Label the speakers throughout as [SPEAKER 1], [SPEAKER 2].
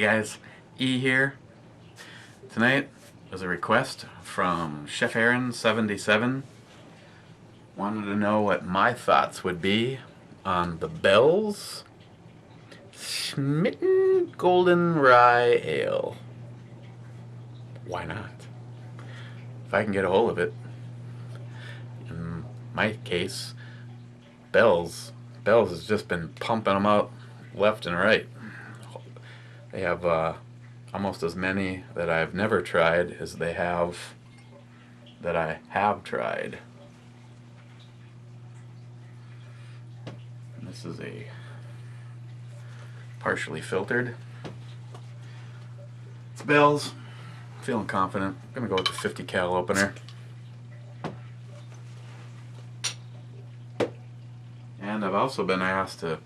[SPEAKER 1] guys, E here. Tonight was a request from Chef Aaron77. Wanted to know what my thoughts would be on the Bell's Smitten Golden Rye Ale. Why not? If I can get a hold of it. In my case, Bell's has just been pumping them out left and right. They have almost as many that I've never tried as they have that I have tried. And this is a partially filtered. It's Bell's. Feeling confident. I'm gonna go with the 50 cal opener. And I've also been asked to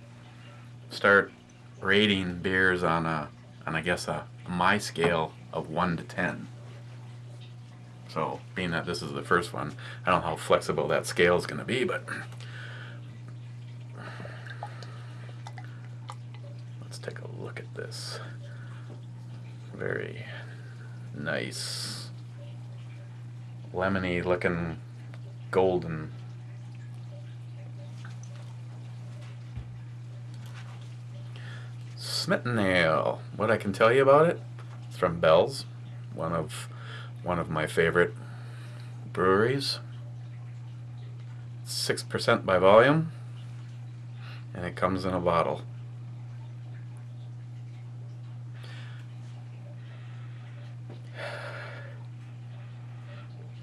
[SPEAKER 1] start rating beers on I guess my scale of 1 to 10. So being that this is the first one, I don't know how flexible that scale is going to be, but let's take a look at this. Very nice, lemony looking golden. Smitten Ale. What I can tell you about it, it's from Bell's, one of my favorite breweries. 6% by volume, and it comes in a bottle.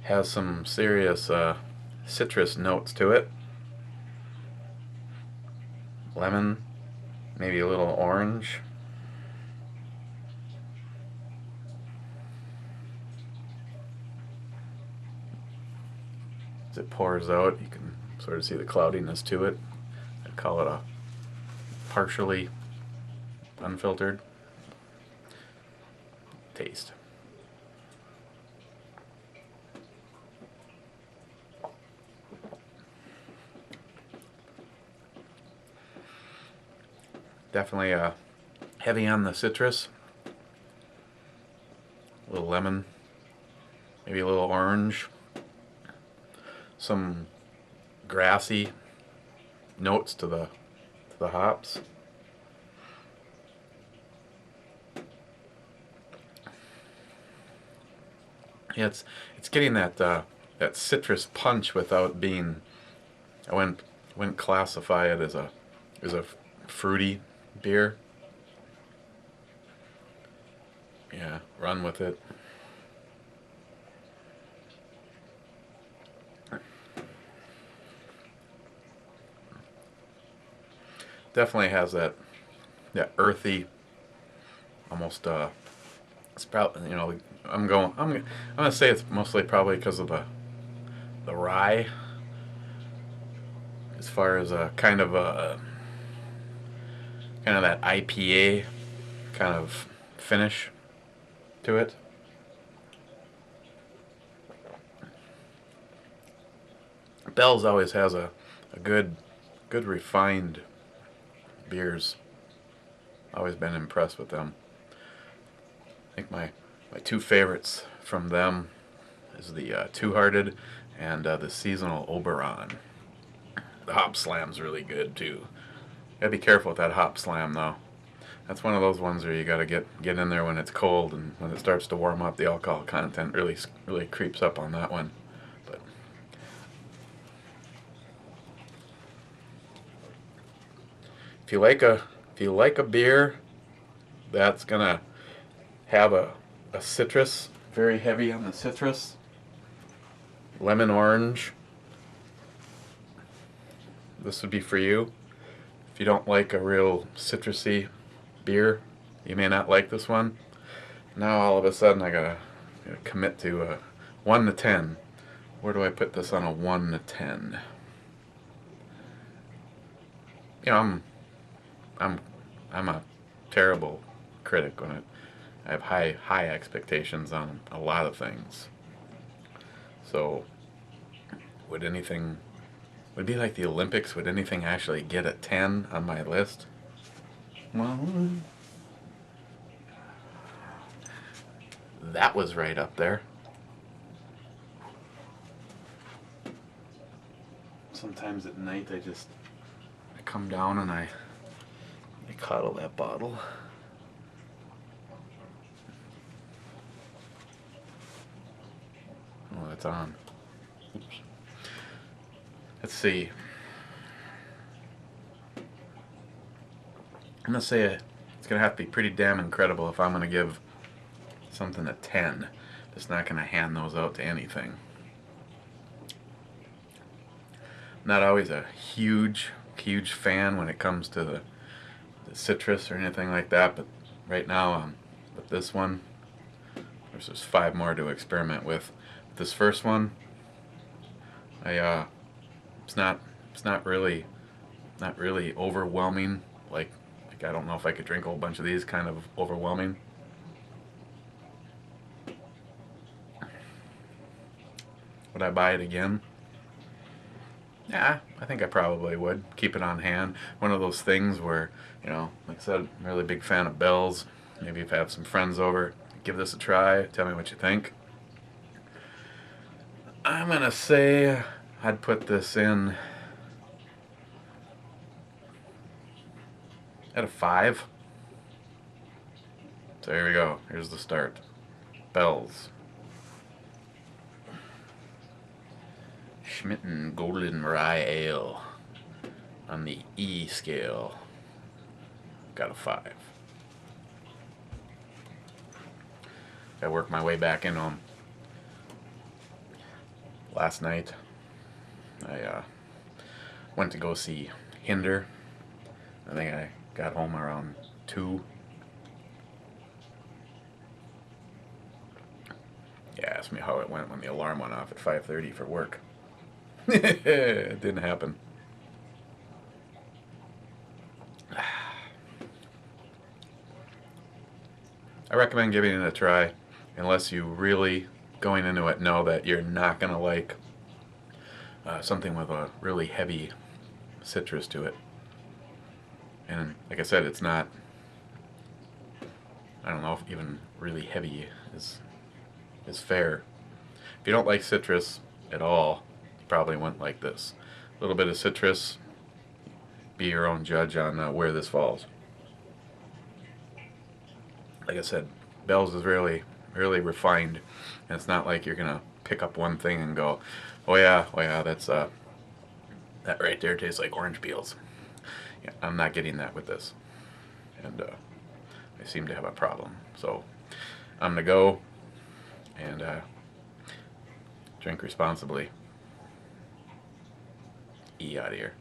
[SPEAKER 1] Has some serious citrus notes to it. Lemon, maybe a little orange. As it pours out, you can sort of see the cloudiness to it. I'd call it a partially unfiltered taste. Definitely heavy on the citrus. A little lemon, maybe a little orange. Some grassy notes to the hops. Yeah, it's getting that that citrus punch without being. I wouldn't classify it as a fruity beer. Yeah, run with it. Definitely has that earthy, almost it's probably, I'm gonna say it's mostly probably because of the rye, as far as a kind of that IPA kind of finish to it. Bell's always has a good refined beers. Always been impressed with them. I think my two favorites from them is the Two Hearted and the seasonal Oberon. The hop slam's really good too. Gotta be careful with that hop slam though. That's one of those ones where you gotta get in there when it's cold, and when it starts to warm up, the alcohol content really creeps up on that one. But if you like a beer that's gonna have a citrus, very heavy on the citrus, lemon orange, this would be for you. If you don't like a real citrusy beer, you may not like this one. Now all of a sudden I gotta commit to 1 to 10. Where do I put this on a 1 to 10? I'm a terrible critic when I have high expectations on a lot of things. So would it be like the Olympics? Would anything actually get a 10 on my list? Well, that was right up there. Sometimes at night I come down and I coddle that bottle. Oh, that's on. Oops. Let's see. I'm gonna say it's gonna have to be pretty damn incredible if I'm gonna give something a 10. Just not gonna hand those out to anything. Not always a huge fan when it comes to the citrus or anything like that, but right now with this one, there's just 5 more to experiment with. This first one, it's not really overwhelming. Like I don't know if I could drink a whole bunch of these kind of overwhelming. Would I buy it again? Yeah, I think I probably would. Keep it on hand. One of those things where, you know, like I said, I'm a really big fan of Bell's. Maybe if I have some friends over, give this a try. Tell me what you think. I'm gonna say I'd put this in at a 5. So here we go. Here's the start. Bell's. Smitten Golden Rye Ale on the E scale. Got a 5. I worked my way back into them. Last night, I went to go see Hinder. I think I got home around 2. Yeah, ask me how it went when the alarm went off at 5:30 for work. It didn't happen. I recommend giving it a try, unless you really, going into it, know that you're not going to like something with a really heavy citrus to it. And like I said, it's not, I don't know if even really heavy is fair. If you don't like citrus at all, you probably wouldn't like this. A little bit of citrus, be your own judge on where this falls. Like I said, Bell's is really refined, and it's not like you're gonna pick up one thing and go, oh yeah, that's that right there tastes like orange peels. Yeah, I'm not getting that with this, and I seem to have a problem. So I'm gonna go and drink responsibly. E out of here.